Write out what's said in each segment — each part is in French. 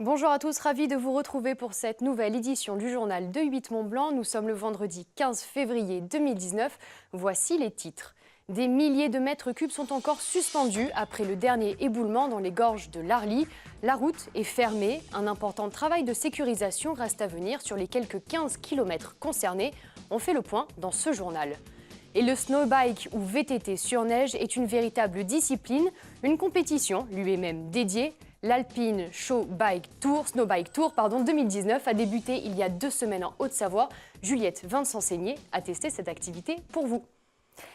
Bonjour à tous, ravi de vous retrouver pour cette nouvelle édition du journal de 8 Mont-Blanc. Nous sommes le vendredi 15 février 2019. Voici les titres. Des milliers de mètres cubes sont encore suspendus après le dernier éboulement dans les gorges de l'Arly. La route est fermée. Un important travail de sécurisation reste à venir sur les quelques 15 km concernés. On fait le point dans ce journal. Et le snowbike ou VTT sur neige est une véritable discipline. Une compétition lui est même dédiée. L'Alpine Snowbike Tour 2019 a débuté il y a 2 semaines en Haute-Savoie. Juliette Vincent-Seigné a testé cette activité pour vous.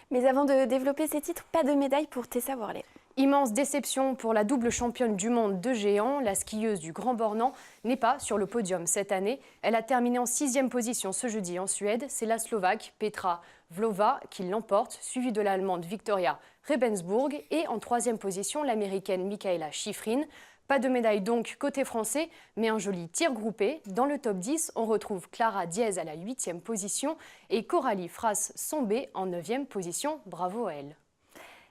Mais avant de développer ces titres, pas de médaille pour Tessa Worley. Immense déception pour la double championne du monde de géant. La skieuse du Grand Bornand n'est pas sur le podium cette année. Elle a terminé en 6e position ce jeudi en Suède. C'est la Slovaque Petra Vlhová qui l'emporte, suivie de l'Allemande Victoria Rebensburg et en 3e position l'Américaine Mikaela Shiffrin. Pas de médaille donc côté français, mais un joli tir groupé. Dans le top 10, on retrouve Clara Diez à la 8e position et Coralie Frasse-Sombé en 9e position. Bravo à elle.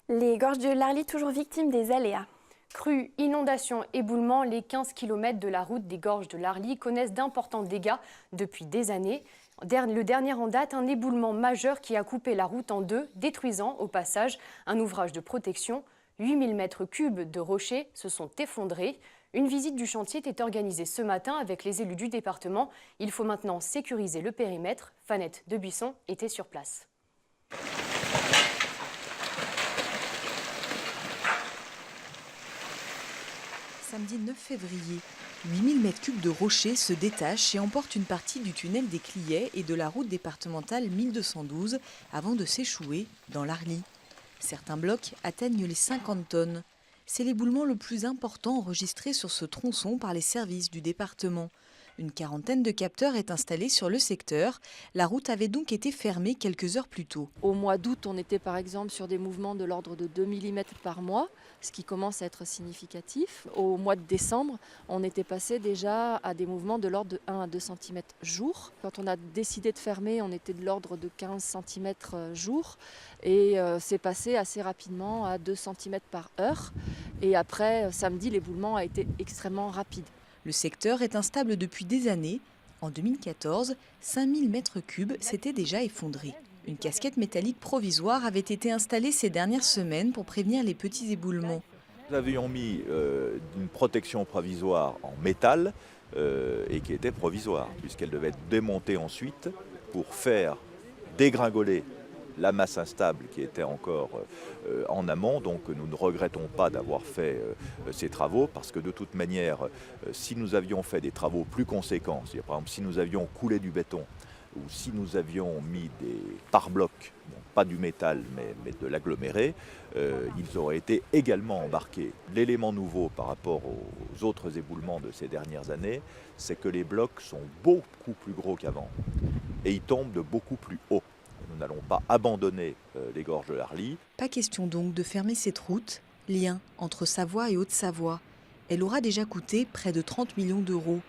Les gorges de l'Arly toujours victimes des aléas. Crues, inondations, éboulements, les 15 km de la route des gorges de l'Arly connaissent d'importants dégâts depuis des années. Le dernier en date, un éboulement majeur qui a coupé la route en deux, détruisant au passage un ouvrage de protection. 8000 mètres cubes de rochers se sont effondrés. Une visite du chantier était organisée ce matin avec les élus du département. Il faut maintenant sécuriser le périmètre. Fanette Debuisson était sur place. Samedi 9 février, 8000 m3 de rochers se détachent et emportent une partie du tunnel des Cliais et de la route départementale 1212 avant de s'échouer dans l'Arly. Certains blocs atteignent les 50 tonnes. C'est l'éboulement le plus important enregistré sur ce tronçon par les services du département. Une quarantaine de capteurs est installée sur le secteur. La route avait donc été fermée quelques heures plus tôt. Au mois d'août, on était par exemple sur des mouvements de l'ordre de 2 mm par mois, ce qui commence à être significatif. Au mois de décembre, on était passé déjà à des mouvements de l'ordre de 1 à 2 cm jour. Quand on a décidé de fermer, on était de l'ordre de 15 cm jour. Et c'est passé assez rapidement à 2 cm par heure. Et après, samedi, l'éboulement a été extrêmement rapide. Le secteur est instable depuis des années. En 2014, 5000 m3 s'étaient déjà effondrés. Une casquette métallique provisoire avait été installée ces dernières semaines pour prévenir les petits éboulements. Nous avions mis une protection provisoire en métal et qui était provisoire, puisqu'elle devait être démontée ensuite pour faire dégringoler la masse instable qui était encore en amont. Donc nous ne regrettons pas d'avoir fait ces travaux parce que de toute manière, si nous avions fait des travaux plus conséquents, c'est-à-dire par exemple si nous avions coulé du béton ou si nous avions mis des pare-blocs, bon, pas du métal mais de l'aggloméré, ils auraient été également embarqués. L'élément nouveau par rapport aux autres éboulements de ces dernières années, c'est que les blocs sont beaucoup plus gros qu'avant et ils tombent de beaucoup plus haut. Nous n'allons pas abandonner les gorges de l'Arly. Pas question donc de fermer cette route, lien entre Savoie et Haute-Savoie. Elle aura déjà coûté près de 30 millions d'euros.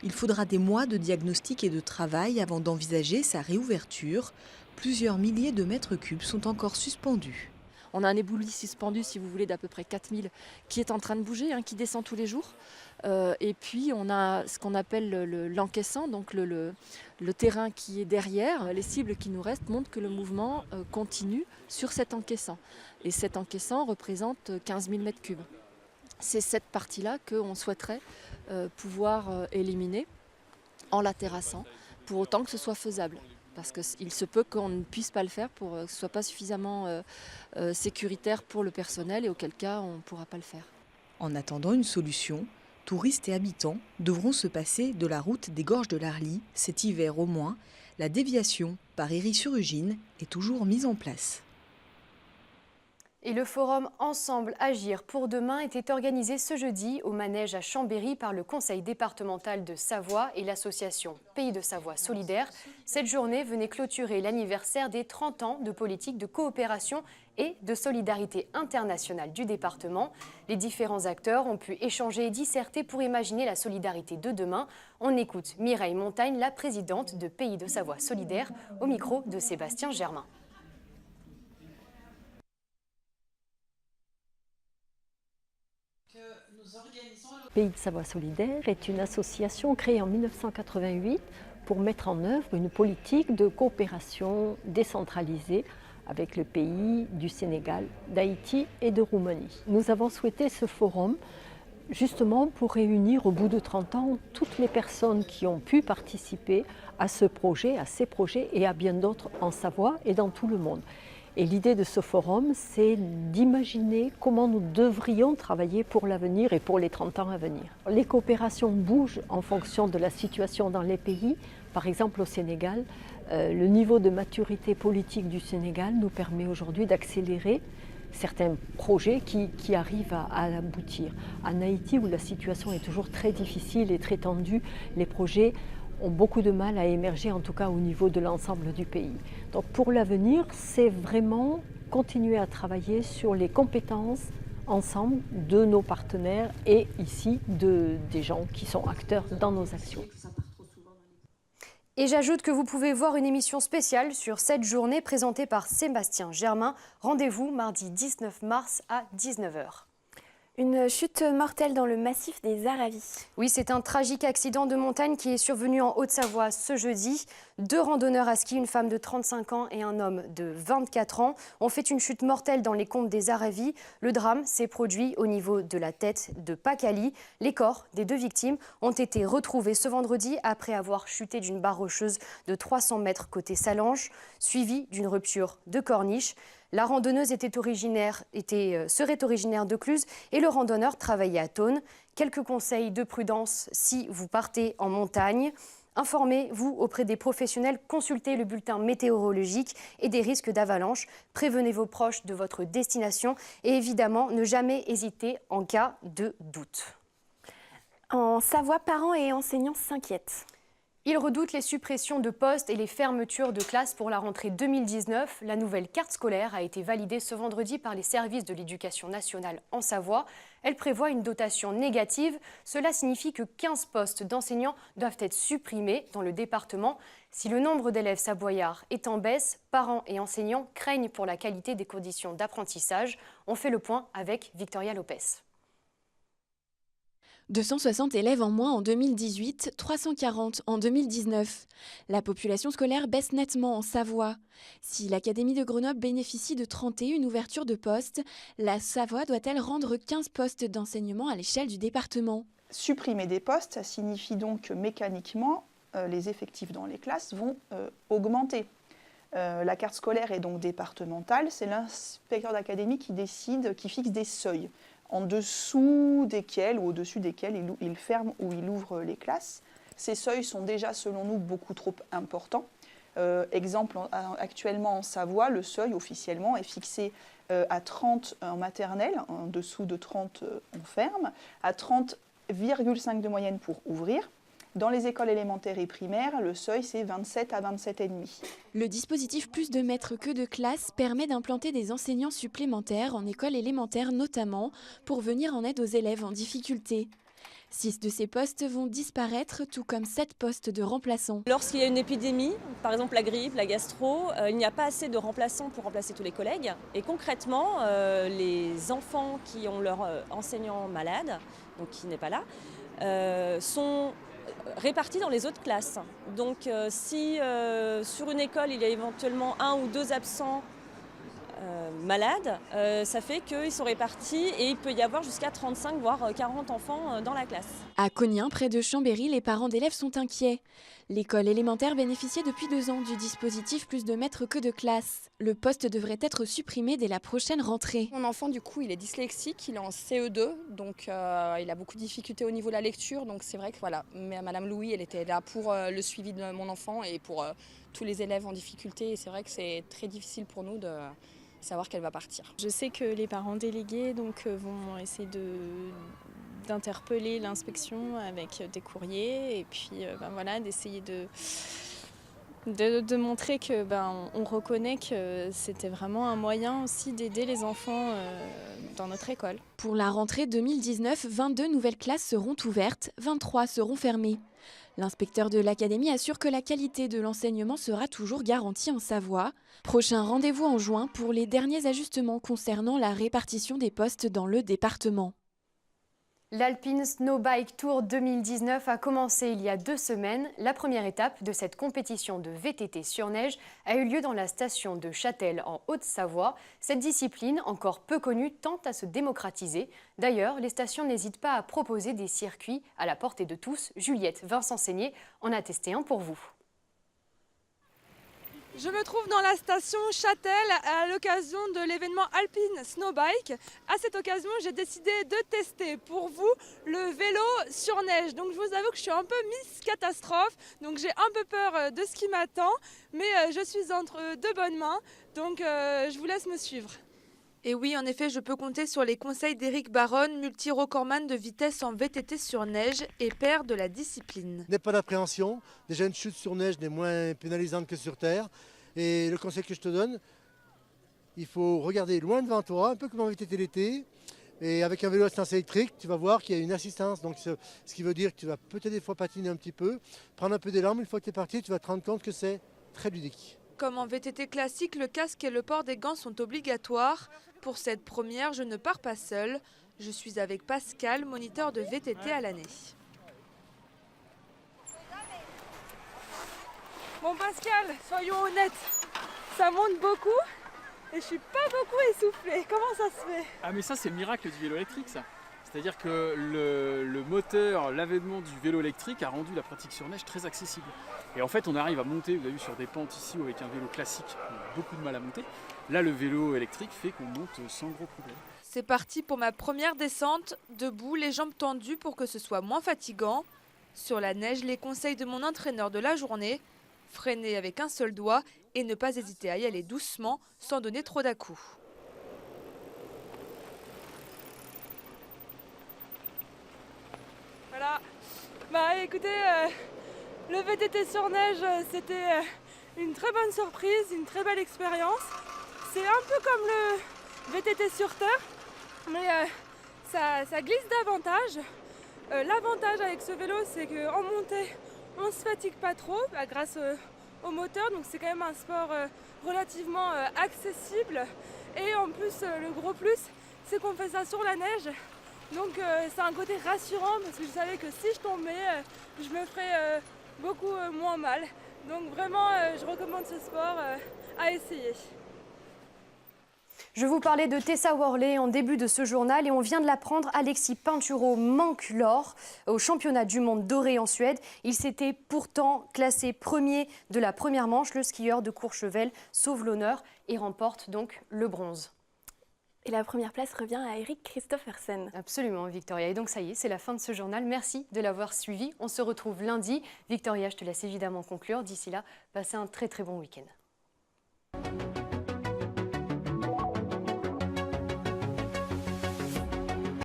Il faudra des mois de diagnostic et de travail avant d'envisager sa réouverture. Plusieurs milliers de mètres cubes sont encore suspendus. On a un éboulis suspendu, si vous voulez, d'à peu près 4000 qui est en train de bouger, qui descend tous les jours. Et puis on a ce qu'on appelle l'encaissant, donc le terrain qui est derrière. Les cibles qui nous restent montrent que le mouvement continue sur cet encaissant. Et cet encaissant représente 15 000 m3. C'est cette partie-là qu'on souhaiterait pouvoir éliminer en la terrassant, pour autant que ce soit faisable. Parce qu'il se peut qu'on ne puisse pas le faire pour que ce ne soit pas suffisamment sécuritaire pour le personnel et auquel cas on ne pourra pas le faire. En attendant une solution, touristes et habitants devront se passer de la route des gorges de l'Arly. Cet hiver au moins, la déviation par Héry-sur-Ugine est toujours mise en place. Et le forum Ensemble Agir pour demain était organisé ce jeudi au manège à Chambéry par le Conseil départemental de Savoie et l'association Pays de Savoie Solidaire. Cette journée venait clôturer l'anniversaire des 30 ans de politique de coopération et de solidarité internationale du département. Les différents acteurs ont pu échanger et disserter pour imaginer la solidarité de demain. On écoute Mireille Montagne, la présidente de Pays de Savoie Solidaire, au micro de Sébastien Germain. Nous organisons Pays de Savoie Solidaire est une association créée en 1988 pour mettre en œuvre une politique de coopération décentralisée avec le pays du Sénégal, d'Haïti et de Roumanie. Nous avons souhaité ce forum justement pour réunir au bout de 30 ans toutes les personnes qui ont pu participer à ce projet, à ces projets et à bien d'autres en Savoie et dans tout le monde. Et l'idée de ce forum, c'est d'imaginer comment nous devrions travailler pour l'avenir et pour les 30 ans à venir. Les coopérations bougent en fonction de la situation dans les pays. Par exemple, au Sénégal, le niveau de maturité politique du Sénégal nous permet aujourd'hui d'accélérer certains projets qui arrivent à aboutir. En Haïti, où la situation est toujours très difficile et très tendue, les projets ont beaucoup de mal à émerger, en tout cas au niveau de l'ensemble du pays. Donc pour l'avenir, c'est vraiment continuer à travailler sur les compétences ensemble de nos partenaires et ici des gens qui sont acteurs dans nos actions. Et j'ajoute que vous pouvez voir une émission spéciale sur cette journée présentée par Sébastien Germain. Rendez-vous mardi 19 mars à 19h. Une chute mortelle dans le massif des Aravis. Oui, c'est un tragique accident de montagne qui est survenu en Haute-Savoie ce jeudi. 2 randonneurs à ski, une femme de 35 ans et un homme de 24 ans, ont fait une chute mortelle dans les combes des Aravis. Le drame s'est produit au niveau de la tête de Pacali. Les corps des 2 victimes ont été retrouvés ce vendredi après avoir chuté d'une barre rocheuse de 300 mètres côté Salange, suivie d'une rupture de corniche. La randonneuse serait originaire de Cluse et le randonneur travaillait à Thônes. Quelques conseils de prudence si vous partez en montagne. Informez-vous auprès des professionnels, consultez le bulletin météorologique et des risques d'avalanche. Prévenez vos proches de votre destination et évidemment, ne jamais hésiter en cas de doute. En Savoie, parents et enseignants s'inquiètent. Ils redoutent les suppressions de postes et les fermetures de classes pour la rentrée 2019. La nouvelle carte scolaire a été validée ce vendredi par les services de l'éducation nationale en Savoie. Elle prévoit une dotation négative. Cela signifie que 15 postes d'enseignants doivent être supprimés dans le département. Si le nombre d'élèves savoyards est en baisse, parents et enseignants craignent pour la qualité des conditions d'apprentissage. On fait le point avec Victoria Lopez. 260 élèves en moins en 2018, 340 en 2019. La population scolaire baisse nettement en Savoie. Si l'Académie de Grenoble bénéficie de 31 ouvertures de postes, la Savoie doit-elle rendre 15 postes d'enseignement à l'échelle du département ? Supprimer des postes, ça signifie donc que mécaniquement, les effectifs dans les classes vont augmenter. La carte scolaire est donc départementale, c'est l'inspecteur d'académie qui décide, qui fixe des seuils, en dessous desquels ou au-dessus desquels il ferme ou il ouvre les classes. Ces seuils sont déjà, selon nous, beaucoup trop importants. Exemple, actuellement en Savoie, le seuil officiellement est fixé à 30 en maternelle, en dessous de 30 on ferme, à 30,5 de moyenne pour ouvrir. Dans les écoles élémentaires et primaires, le seuil c'est 27 à 27,5. Le dispositif Plus de maîtres que de classes permet d'implanter des enseignants supplémentaires en école élémentaire notamment pour venir en aide aux élèves en difficulté. 6 de ces postes vont disparaître, tout comme 7 postes de remplaçants. Lorsqu'il y a une épidémie, par exemple la grippe, la gastro, il n'y a pas assez de remplaçants pour remplacer tous les collègues. Et concrètement, les enfants qui ont leur enseignant malade, donc qui n'est pas là, sont répartis dans les autres classes. Donc si sur une école il y a éventuellement 1 ou 2 absents malades, ça fait qu'ils sont répartis et il peut y avoir jusqu'à 35 voire 40 enfants dans la classe. À Cognien, près de Chambéry, les parents d'élèves sont inquiets. L'école élémentaire bénéficiait depuis 2 ans du dispositif Plus de maîtres que de classes. Le poste devrait être supprimé dès la prochaine rentrée. Mon enfant, du coup, il est dyslexique, il est en CE2, donc il a beaucoup de difficultés au niveau de la lecture. Donc c'est vrai que voilà, Madame Louis, elle était là pour le suivi de mon enfant et pour tous les élèves en difficulté. Et c'est vrai que c'est très difficile pour nous de savoir qu'elle va partir. Je sais que les parents délégués vont essayer d'interpeller l'inspection avec des courriers et puis voilà, d'essayer de montrer que on reconnaît que c'était vraiment un moyen aussi d'aider les enfants dans notre école. Pour la rentrée 2019, 22 nouvelles classes seront ouvertes, 23 seront fermées. L'inspecteur de l'académie assure que la qualité de l'enseignement sera toujours garantie en Savoie. Prochain rendez-vous en juin pour les derniers ajustements concernant la répartition des postes dans le département. L'Alpine Snowbike Tour 2019 a commencé il y a 2 semaines. La première étape de cette compétition de VTT sur neige a eu lieu dans la station de Châtel en Haute-Savoie. Cette discipline, encore peu connue, tente à se démocratiser. D'ailleurs, les stations n'hésitent pas à proposer des circuits à la portée de tous. Juliette Vincent-Seigné en a testé un pour vous. Je me trouve dans la station Châtel à l'occasion de l'événement Alpine Snowbike. À cette occasion, j'ai décidé de tester pour vous le vélo sur neige. Donc je vous avoue que je suis un peu Miss Catastrophe, donc j'ai un peu peur de ce qui m'attend, mais je suis entre de bonnes mains, donc je vous laisse me suivre. Et oui, en effet, je peux compter sur les conseils d'Éric Baronne, multi-recordman de vitesse en VTT sur neige et père de la discipline. N'aie pas d'appréhension, déjà une chute sur neige n'est moins pénalisante que sur terre. Et le conseil que je te donne, il faut regarder loin devant toi, un peu comme en VTT l'été. Et avec un vélo à assistance électrique, tu vas voir qu'il y a une assistance. Donc ce qui veut dire que tu vas peut-être des fois patiner un petit peu, prendre un peu d'élan, mais une fois que tu es parti, tu vas te rendre compte que c'est très ludique. Comme en VTT classique, le casque et le port des gants sont obligatoires. Pour cette première, je ne pars pas seule. Je suis avec Pascal, moniteur de VTT à l'année. Bon Pascal, soyons honnêtes, ça monte beaucoup et je suis pas beaucoup essoufflée. Comment ça se fait? Ah mais ça c'est le miracle du vélo électrique ça. C'est-à-dire que le moteur, l'avènement du vélo électrique a rendu la pratique sur neige très accessible. Et en fait on arrive à monter, vous avez vu sur des pentes ici où avec un vélo classique on a beaucoup de mal à monter. Là le vélo électrique fait qu'on monte sans gros problème. C'est parti pour ma première descente, debout, les jambes tendues pour que ce soit moins fatigant. Sur la neige, les conseils de mon entraîneur de la journée, freiner avec un seul doigt et ne pas hésiter à y aller doucement sans donner trop d'à-coups. Voilà, bah écoutez, le VTT sur neige c'était une très bonne surprise, une très belle expérience. C'est un peu comme le VTT sur terre, mais ça glisse davantage. L'avantage avec ce vélo c'est qu'en montée on ne se fatigue pas trop grâce au moteur, donc c'est quand même un sport relativement accessible. Et en plus, le gros plus, c'est qu'on fait ça sur la neige. Donc c'est un côté rassurant parce que je savais que si je tombais, je me ferais beaucoup moins mal. Donc vraiment, je recommande ce sport à essayer. Je vous parlais de Tessa Worley en début de ce journal et on vient de l'apprendre, Alexis Pinturo manque l'or au championnat du monde doré en Suède. Il s'était pourtant classé premier de la première manche. Le skieur de Courchevel sauve l'honneur et remporte donc le bronze. Et la première place revient à Erik Kristoffersen. Absolument, Victoria. Et donc ça y est, c'est la fin de ce journal. Merci de l'avoir suivi. On se retrouve lundi. Victoria, je te laisse évidemment conclure. D'ici là, passez un très très bon week-end.